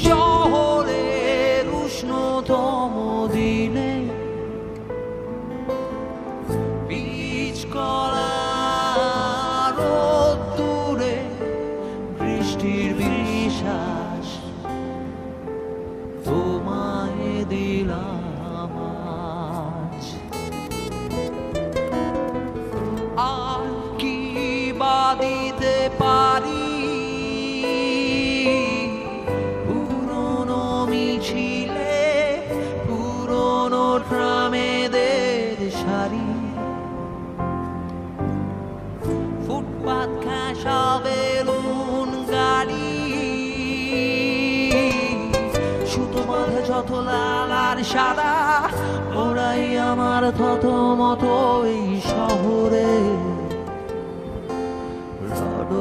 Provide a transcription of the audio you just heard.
শহরের উষ্ণতম দিনে বীজ কলা রোদ্দুরে বৃষ্টির বিশ্বাস তোমায় দিলাম আজ। আর কি বা দিতে পারি পুরনো মিছিলে পুরনো ট্রামেদের সারি ফুটপাত ঘাসা বেলুন গাড়ি সুতো বাঁধে যত লাল আর সাদা ওরাই আমার থত মতো এই শহরে রড